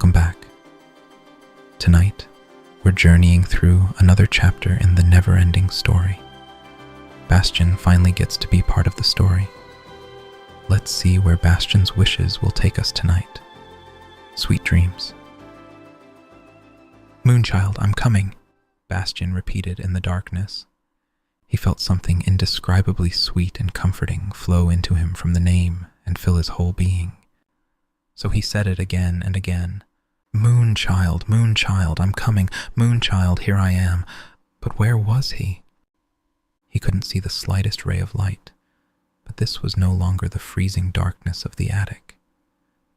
Welcome back. Tonight, we're journeying through another chapter in the Neverending story. Bastian finally gets to be part of the story. Let's see where Bastian's wishes will take us tonight. Sweet dreams. "Moonchild, I'm coming," Bastian repeated in the darkness. He felt something indescribably sweet and comforting flow into him from the name and fill his whole being. So he said it again and again. "Moonchild, Moonchild, I'm coming. Moonchild, here I am." But where was he? He couldn't see the slightest ray of light, but this was no longer the freezing darkness of the attic.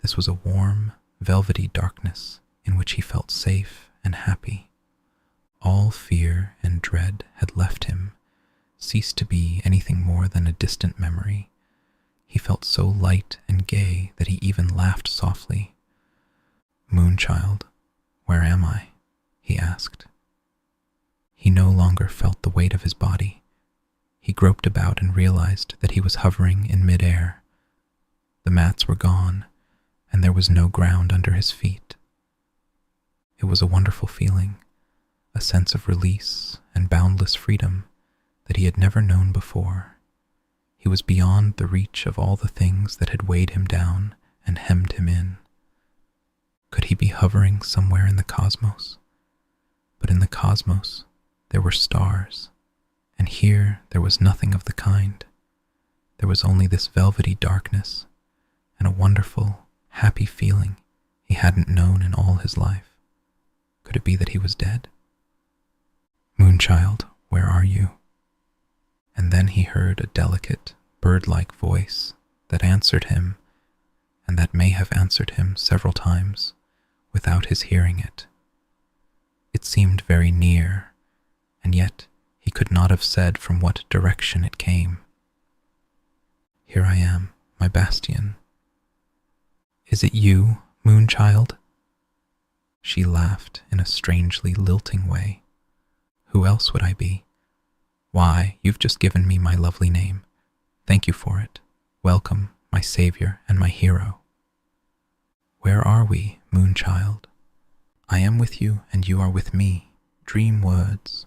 This was a warm, velvety darkness in which he felt safe and happy. All fear and dread had left him, ceased to be anything more than a distant memory. He felt so light and gay that he even laughed softly. "Moonchild, where am I?" he asked. He no longer felt the weight of his body. He groped about and realized that he was hovering in midair. The mats were gone, and there was no ground under his feet. It was a wonderful feeling, a sense of release and boundless freedom that he had never known before. He was beyond the reach of all the things that had weighed him down and hemmed him in. Could he be hovering somewhere in the cosmos? But in the cosmos, there were stars, and here there was nothing of the kind. There was only this velvety darkness and a wonderful, happy feeling he hadn't known in all his life. Could it be that he was dead? "Moonchild, where are you?" And then he heard a delicate, bird-like voice that answered him, and that may have answered him several times without his hearing it. It seemed very near, and yet he could not have said from what direction it came. "Here I am, my Bastian." "Is it you, Moonchild?" She laughed in a strangely lilting way. "Who else would I be? Why, you've just given me my lovely name. Thank you for it. Welcome, my savior and my hero." "Where are we, Moonchild?" "I am with you and you are with me. Dream words."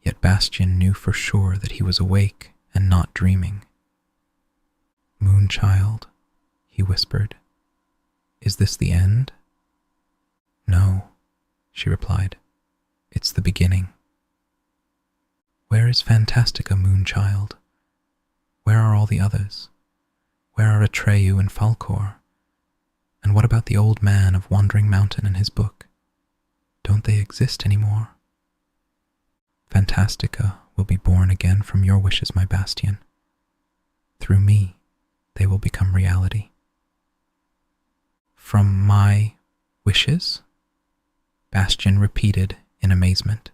Yet Bastian knew for sure that he was awake and not dreaming. "Moonchild," he whispered. "Is this the end?" "No," she replied. "It's the beginning." "Where is Fantastica, Moonchild? Where are all the others? Where are Atreyu and Falkor? And what about the old man of Wandering Mountain and his book? Don't they exist anymore?" "Fantastica will be born again from your wishes, my Bastian. Through me, they will become reality." "From my wishes?" Bastian repeated in amazement.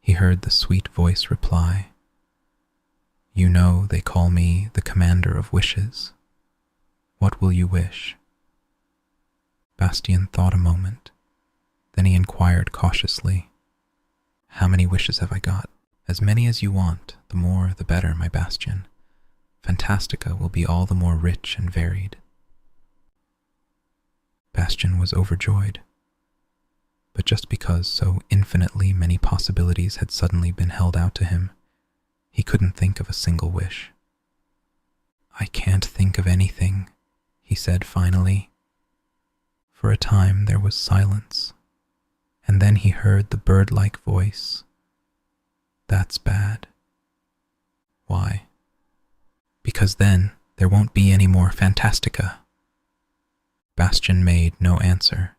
He heard the sweet voice reply, "You know they call me the Commander of Wishes. What will you wish?" Bastian thought a moment. Then he inquired cautiously, "How many wishes have I got?" "As many as you want, the more the better, my Bastian. Fantastica will be all the more rich and varied." Bastian was overjoyed. But just because so infinitely many possibilities had suddenly been held out to him, he couldn't think of a single wish. "I can't think of anything," he said finally. For a time there was silence, and then he heard the bird-like voice. "That's bad." "Why?" "Because then there won't be any more Fantastica." Bastian made no answer.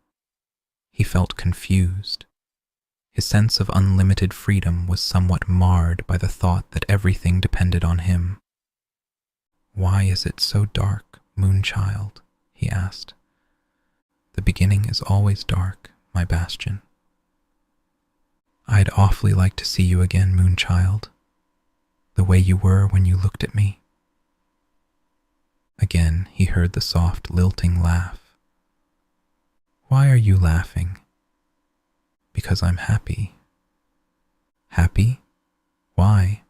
He felt confused. His sense of unlimited freedom was somewhat marred by the thought that everything depended on him. "Why is it so dark, Moonchild?" he asked. "The beginning is always dark, my Bastian." "I'd awfully like to see you again, Moonchild, the way you were when you looked at me." Again he heard the soft, lilting laugh. "Why are you laughing?" "Because I'm happy." "Happy? Why?"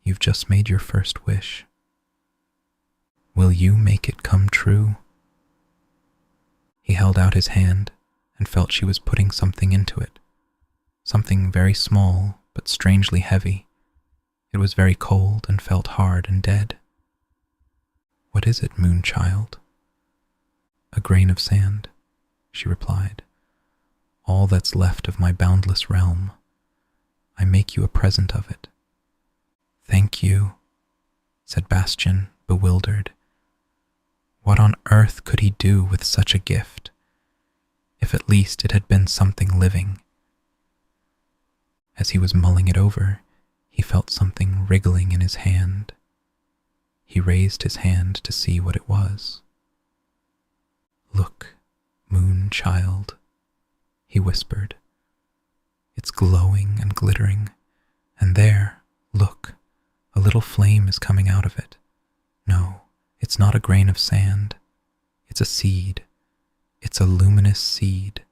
"You've just made your first wish." "Will you make it come true?" He held out his hand and felt she was putting something into it. Something very small, but strangely heavy. It was very cold and felt hard and dead. "What is it, Moonchild?" "A grain of sand," she replied. "All that's left of my boundless realm. I make you a present of it." "Thank you," said Bastian, bewildered. What on earth could he do with such a gift? If at least it had been something living. As he was mulling it over, he felt something wriggling in his hand. He raised his hand to see what it was. "Look, Moonchild," he whispered. "It's glowing and glittering, and there, look, a little flame is coming out of it. No, it's not a grain of sand. It's a seed. It's a luminous seed,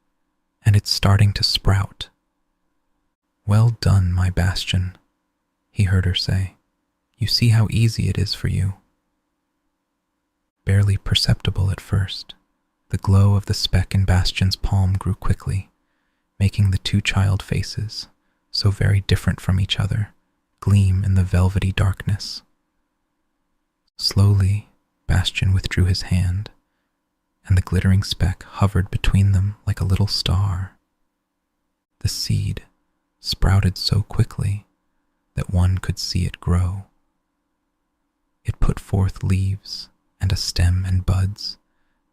and it's starting to sprout." "Well done, my Bastian," he heard her say. "You see how easy it is for you." Barely perceptible at first, the glow of the speck in Bastian's palm grew quickly, making the two child faces, so very different from each other, gleam in the velvety darkness. Slowly, Bastian withdrew his hand, and the glittering speck hovered between them like a little star. The seed sprouted so quickly that one could see it grow. It put forth leaves and a stem and buds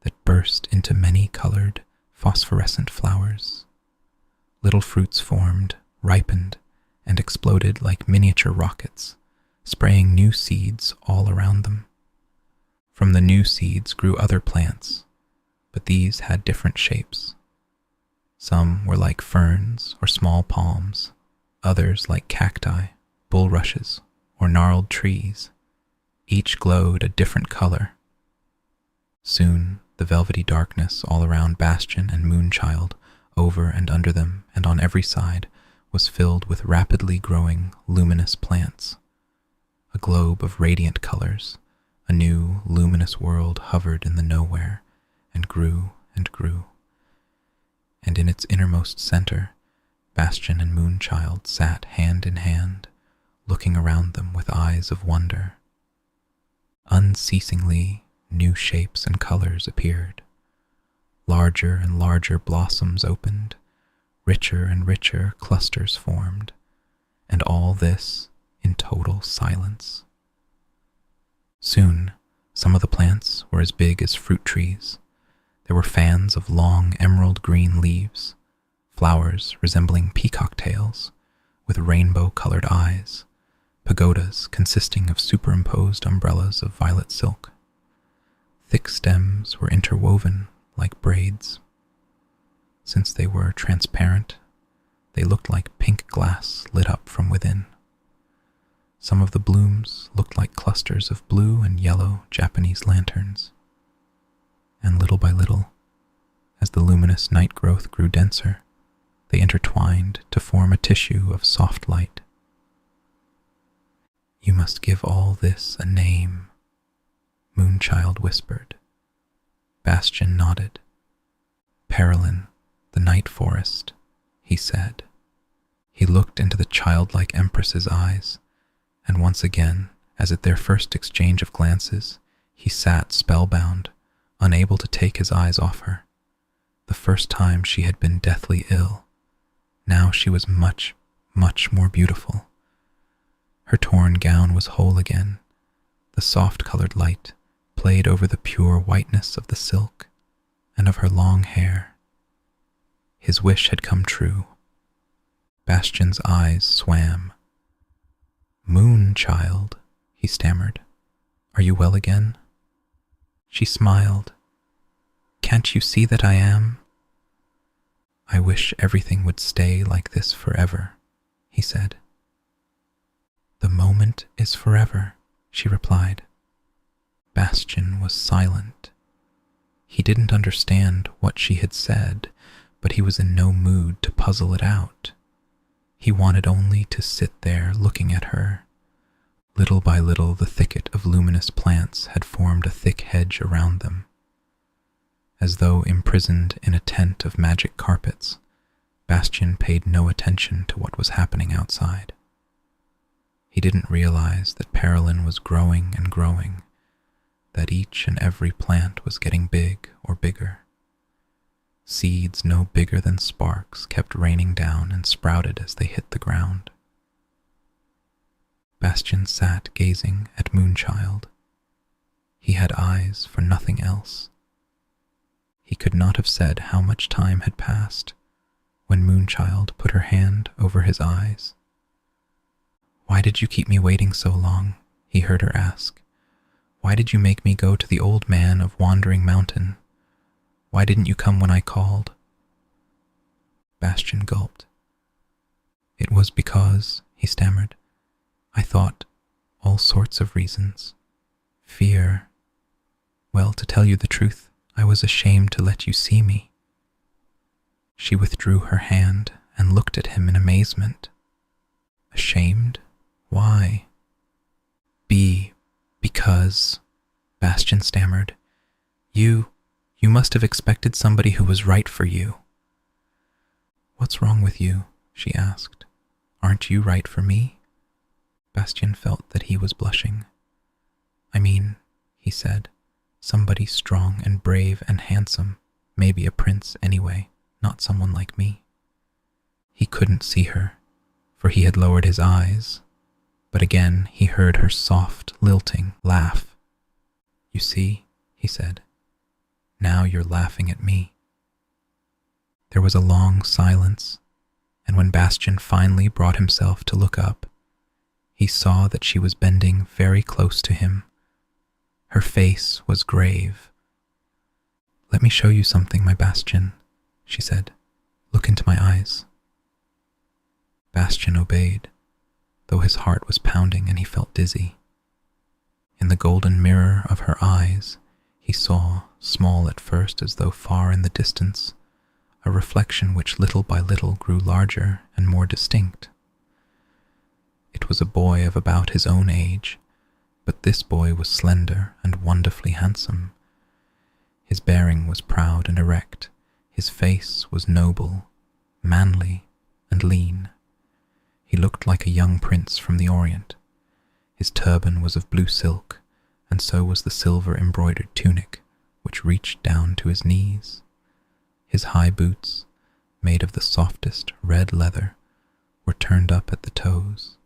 that burst into many-colored, phosphorescent flowers. Little fruits formed, ripened, and exploded like miniature rockets, spraying new seeds all around them. From the new seeds grew other plants, but these had different shapes. Some were like ferns or small palms, others like cacti, bulrushes, or gnarled trees. Each glowed a different color. Soon, the velvety darkness all around Bastian and Moonchild, over and under them and on every side, was filled with rapidly growing, luminous plants. A globe of radiant colors, a new, luminous world hovered in the nowhere and grew and grew. And in its innermost center, Bastian and Moonchild sat hand in hand, looking around them with eyes of wonder. Unceasingly, new shapes and colors appeared. Larger and larger blossoms opened, richer and richer clusters formed, and all this in total silence. Soon, some of the plants were as big as fruit trees. There were fans of long emerald green leaves, flowers resembling peacock tails, with rainbow-colored eyes, pagodas consisting of superimposed umbrellas of violet silk. Thick stems were interwoven like braids. Since they were transparent, they looked like pink glass lit up from within. Some of the blooms looked like clusters of blue and yellow Japanese lanterns. And little by little, as the luminous night growth grew denser, they intertwined to form a tissue of soft light. "You must give all this a name," Moonchild whispered. Bastian nodded. "Perilyn, the night forest," he said. He looked into the childlike Empress's eyes, and once again, as at their first exchange of glances, he sat spellbound, unable to take his eyes off her. The first time she had been deathly ill. Now she was much, much more beautiful. Her torn gown was whole again. The soft-colored light played over the pure whiteness of the silk and of her long hair. His wish had come true. Bastian's eyes swam. "Moonchild," he stammered. "Are you well again?" She smiled. "Can't you see that I am?" "I wish everything would stay like this forever," he said. "The moment is forever," she replied. Bastian was silent. He didn't understand what she had said, but he was in no mood to puzzle it out. He wanted only to sit there looking at her. Little by little, the thicket of luminous plants had formed a thick hedge around them. As though imprisoned in a tent of magic carpets, Bastian paid no attention to what was happening outside. He didn't realize that Perilyn was growing and growing, that each and every plant was getting big or bigger. Seeds no bigger than sparks kept raining down and sprouted as they hit the ground. Bastian sat gazing at Moonchild. He had eyes for nothing else. He could not have said how much time had passed when Moonchild put her hand over his eyes. "Why did you keep me waiting so long?" he heard her ask. "Why did you make me go to the old man of Wandering Mountain? Why didn't you come when I called?" Bastian gulped. "It was because," he stammered, "I thought all sorts of reasons. Fear. Well, to tell you the truth, I was ashamed to let you see me." She withdrew her hand and looked at him in amazement. "Ashamed? Why?" Because, Bastian stammered, you must have expected somebody who was right for you." "What's wrong with you?" she asked. "Aren't you right for me?" Bastian felt that he was blushing. "I mean," he said, "somebody strong and brave and handsome, maybe a prince anyway, not someone like me." He couldn't see her, for he had lowered his eyes, but again he heard her soft, lilting laugh. "You see," he said, "now you're laughing at me." There was a long silence, and when Bastian finally brought himself to look up, he saw that she was bending very close to him. Her face was grave. "Let me show you something, my Bastian," she said. "Look into my eyes." Bastian obeyed, though his heart was pounding and he felt dizzy. In the golden mirror of her eyes, he saw, small at first as though far in the distance, a reflection which little by little grew larger and more distinct. It was a boy of about his own age, but this boy was slender and wonderfully handsome. His bearing was proud and erect, his face was noble, manly, and lean. He looked like a young prince from the Orient. His turban was of blue silk, and so was the silver-embroidered tunic, which reached down to his knees. His high boots, made of the softest red leather, were turned up at the toes,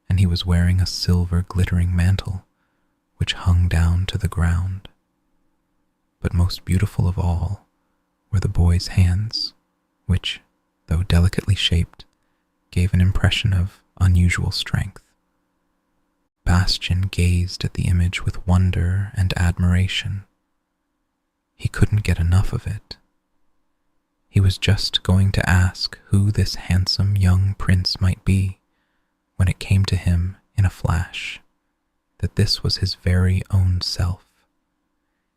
and he was wearing a silver glittering mantle, which hung down to the ground. But most beautiful of all were the boy's hands, which, though delicately shaped, gave an impression of unusual strength. Bastian gazed at the image with wonder and admiration. He couldn't get enough of it. He was just going to ask who this handsome young prince might be, when it came to him in a flash that this was his very own self,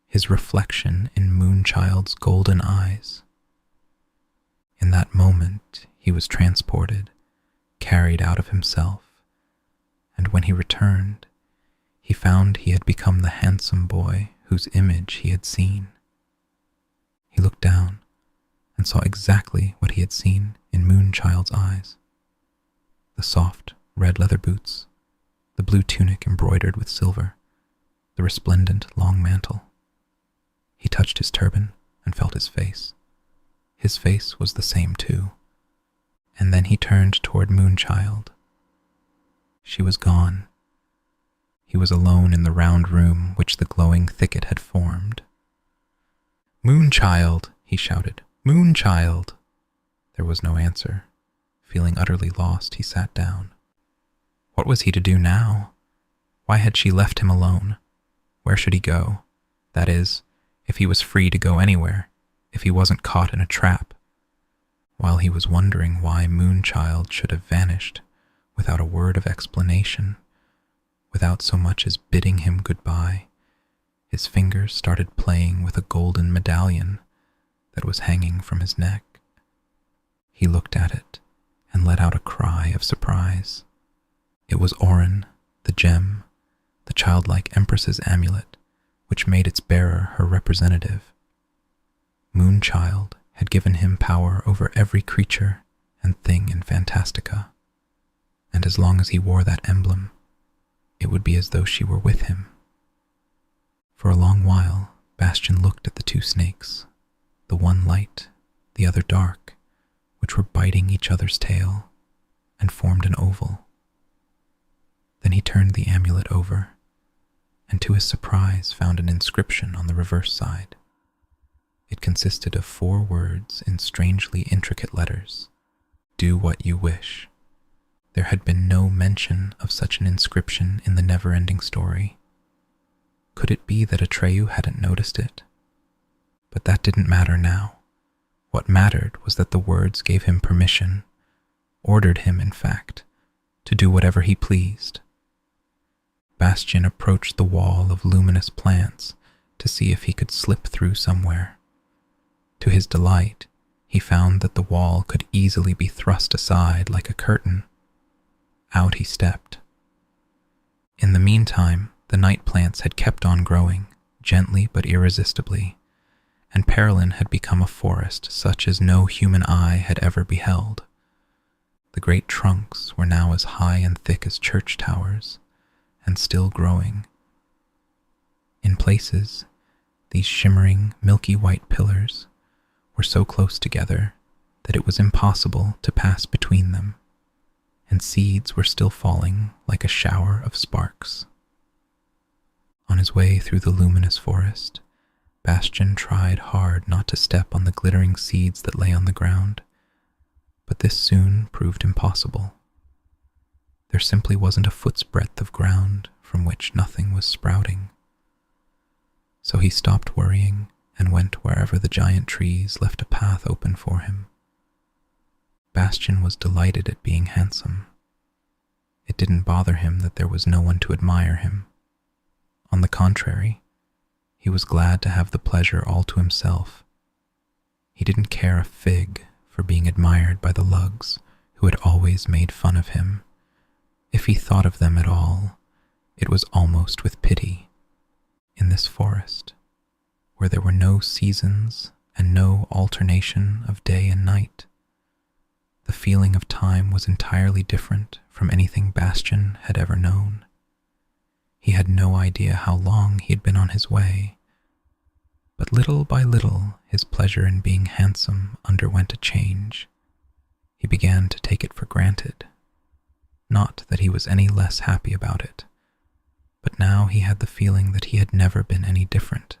his reflection in Moonchild's golden eyes. In that moment he was transported, carried out of himself, and when he returned, he found he had become the handsome boy whose image he had seen. He looked down and saw exactly what he had seen in Moonchild's eyes. The soft red leather boots, the blue tunic embroidered with silver, the resplendent long mantle. He touched his turban and felt his face. His face was the same too. And then he turned toward Moonchild. She was gone. He was alone in the round room which the glowing thicket had formed. "Moonchild!" he shouted. "Moonchild!" There was no answer. Feeling utterly lost, he sat down. What was he to do now? Why had she left him alone? Where should he go? That is, if he was free to go anywhere, if he wasn't caught in a trap. While he was wondering why Moonchild should have vanished without a word of explanation, without so much as bidding him goodbye, his fingers started playing with a golden medallion that was hanging from his neck. He looked at it and let out a cry of surprise. It was Auryn, the gem, the childlike Empress's amulet, which made its bearer her representative, Moonchild had given him power over every creature and thing in Fantastica, and as long as he wore that emblem, it would be as though she were with him. For a long while, Bastian looked at the two snakes, the one light, the other dark, which were biting each other's tail, and formed an oval. Then he turned the amulet over, and to his surprise found an inscription on the reverse side. It consisted of 4 words in strangely intricate letters: "Do what you wish." There had been no mention of such an inscription in the Neverending story. Could it be that Atreyu hadn't noticed it? But that didn't matter now. What mattered was that the words gave him permission, ordered him, in fact, to do whatever he pleased. Bastian approached the wall of luminous plants to see if he could slip through somewhere. To his delight, he found that the wall could easily be thrust aside like a curtain. Out he stepped. In the meantime, the night plants had kept on growing, gently but irresistibly, and Perilyn had become a forest such as no human eye had ever beheld. The great trunks were now as high and thick as church towers, and still growing. In places, these shimmering, milky white pillars were so close together that it was impossible to pass between them, and seeds were still falling like a shower of sparks. On his way through the luminous forest, Bastian tried hard not to step on the glittering seeds that lay on the ground, but this soon proved impossible. There simply wasn't a foot's breadth of ground from which nothing was sprouting. So he stopped worrying and went wherever the giant trees left a path open for him. Bastian was delighted at being handsome. It didn't bother him that there was no one to admire him. On the contrary, he was glad to have the pleasure all to himself. He didn't care a fig for being admired by the lugs who had always made fun of him. If he thought of them at all, it was almost with pity. In this forest, where there were no seasons and no alternation of day and night, the feeling of time was entirely different from anything Bastian had ever known. He had no idea how long he had been on his way, but little by little his pleasure in being handsome underwent a change. He began to take it for granted. Not that he was any less happy about it, but now he had the feeling that he had never been any different.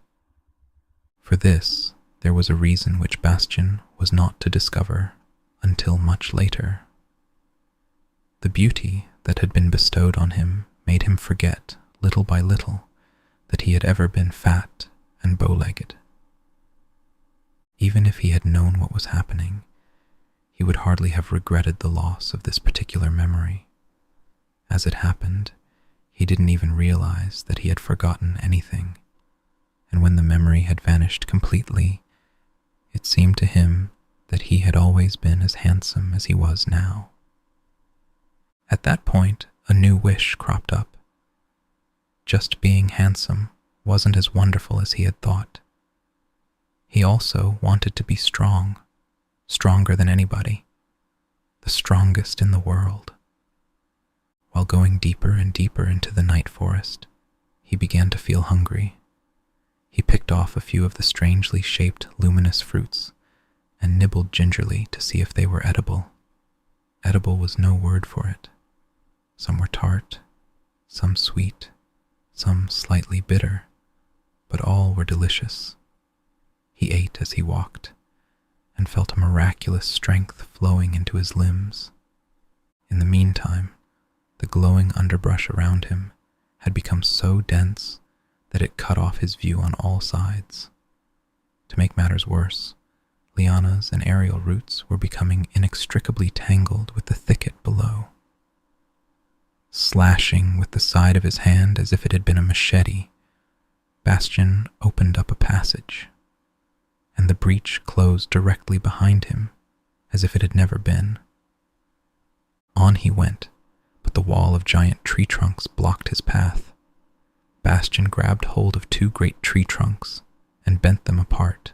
For this, there was a reason which Bastian was not to discover until much later. The beauty that had been bestowed on him made him forget, little by little, that he had ever been fat and bow-legged. Even if he had known what was happening, he would hardly have regretted the loss of this particular memory. As it happened, he didn't even realize that he had forgotten anything, and when the memory had vanished completely, it seemed to him that he had always been as handsome as he was now. At that point, a new wish cropped up. Just being handsome wasn't as wonderful as he had thought. He also wanted to be strong, stronger than anybody, the strongest in the world. While going deeper and deeper into the night forest, he began to feel hungry. He picked off a few of the strangely shaped, luminous fruits and nibbled gingerly to see if they were edible. Edible was no word for it. Some were tart, some sweet, some slightly bitter, but all were delicious. He ate as he walked, and felt a miraculous strength flowing into his limbs. In the meantime, the glowing underbrush around him had become so dense that it cut off his view on all sides. To make matters worse, lianas and aerial roots were becoming inextricably tangled with the thicket below. Slashing with the side of his hand as if it had been a machete, Bastian opened up a passage, and the breach closed directly behind him, as if it had never been. On he went, but the wall of giant tree trunks blocked his path. Bastian grabbed hold of 2 great tree trunks and bent them apart.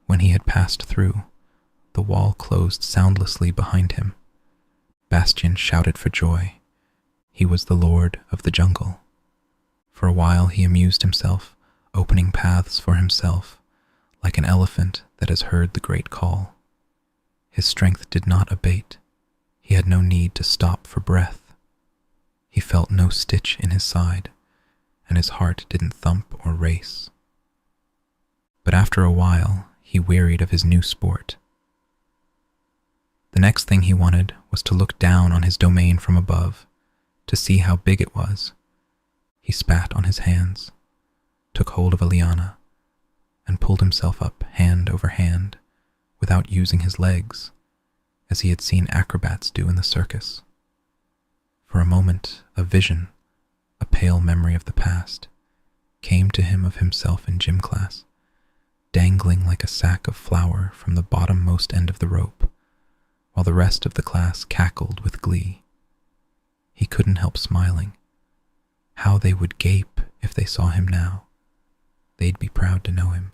When he had passed through, the wall closed soundlessly behind him. Bastian shouted for joy. He was the lord of the jungle. For a while he amused himself, opening paths for himself, like an elephant that has heard the great call. His strength did not abate. He had no need to stop for breath. He felt no stitch in his side, and his heart didn't thump or race. But after a while, he wearied of his new sport. The next thing he wanted was to look down on his domain from above, to see how big it was. He spat on his hands, took hold of a liana, and pulled himself up hand over hand, without using his legs, as he had seen acrobats do in the circus. For a moment, a vision, a pale memory of the past, came to him of himself in gym class, dangling like a sack of flour from the bottommost end of the rope, while the rest of the class cackled with glee. He couldn't help smiling. How they would gape if they saw him now. They'd be proud to know him,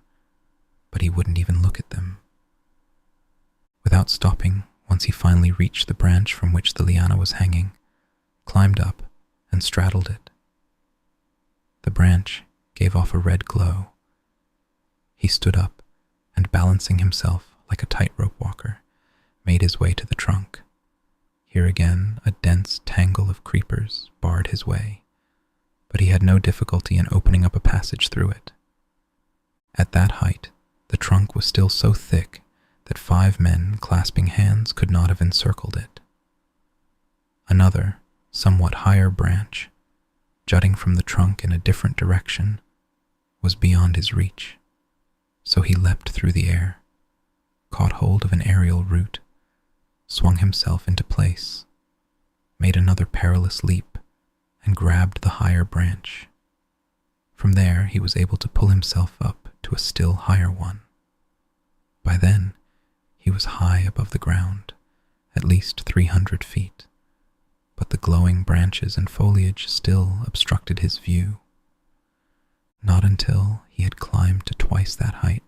but he wouldn't even look at them. Without stopping, once he finally reached the branch from which the liana was hanging, climbed up and straddled it. The branch gave off a red glow. He stood up and, balancing himself like a tightrope walker, made his way to the trunk. Here again, a dense tangle of creepers barred his way, but he had no difficulty in opening up a passage through it. At that height, the trunk was still so thick that 5 men clasping hands could not have encircled it. Another, somewhat higher branch, jutting from the trunk in a different direction, was beyond his reach, so he leapt through the air, caught hold of an aerial root, swung himself into place, made another perilous leap, and grabbed the higher branch. From there he was able to pull himself up to a still higher one. By then, he was high above the ground, at least 300 feet, but the glowing branches and foliage still obstructed his view. Not until he had climbed to twice that height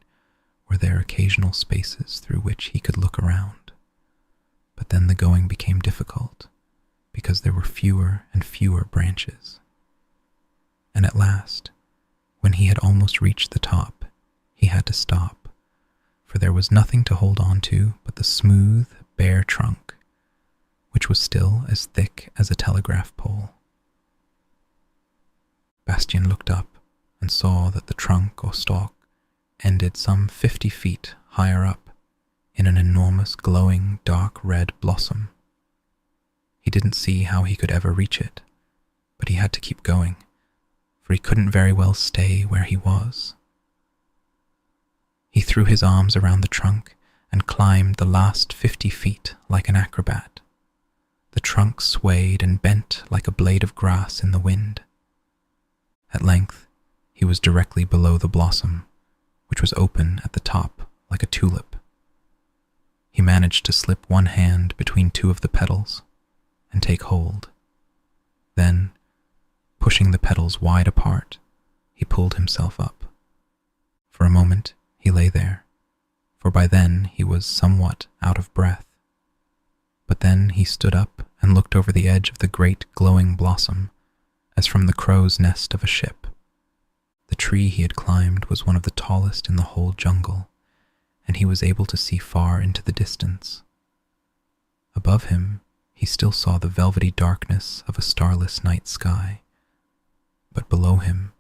were there occasional spaces through which he could look around. But then the going became difficult, because there were fewer and fewer branches. And at last, when he had almost reached the top, he had to stop, for there was nothing to hold on to but the smooth, bare trunk, which was still as thick as a telegraph pole. Bastian looked up and saw that the trunk or stalk ended some 50 feet higher up, in an enormous glowing dark red blossom. He didn't see how he could ever reach it, but he had to keep going, for he couldn't very well stay where he was. He threw his arms around the trunk and climbed the last 50 feet like an acrobat. The trunk swayed and bent like a blade of grass in the wind. At length, he was directly below the blossom, which was open at the top like a tulip. He managed to slip one hand between 2 of the petals and take hold. Then, pushing the petals wide apart, he pulled himself up. For a moment, he lay there, for by then he was somewhat out of breath. But then he stood up and looked over the edge of the great glowing blossom, as from the crow's nest of a ship. The tree he had climbed was one of the tallest in the whole jungle, and he was able to see far into the distance. Above him, he still saw the velvety darkness of a starless night sky, but below him,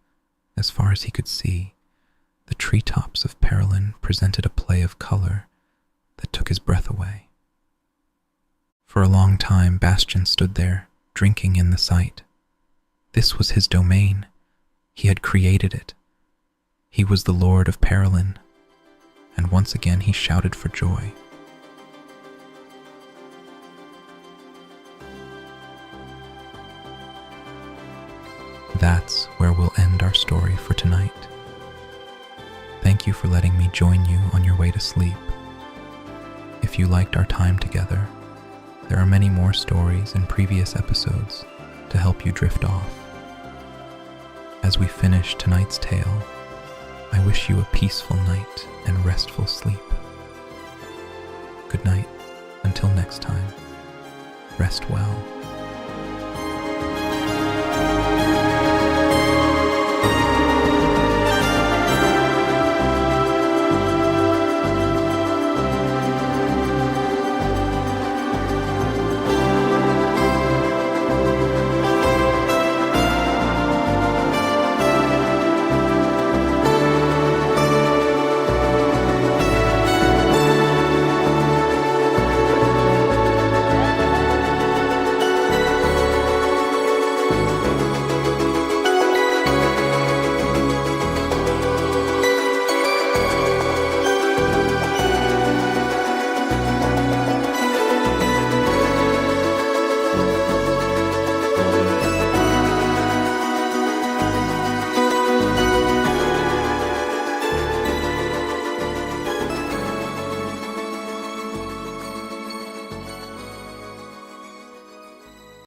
as far as he could see, the treetops of Parolin presented a play of color that took his breath away. For a long time, Bastian stood there, drinking in the sight. This was his domain. He had created it. He was the lord of Parolin, and once again he shouted for joy. That's where we'll end our story for tonight. Thank you for letting me join you on your way to sleep. If you liked our time together, there are many more stories in previous episodes to help you drift off. As we finish tonight's tale, I wish you a peaceful night and restful sleep. Good night. Until next time, rest well.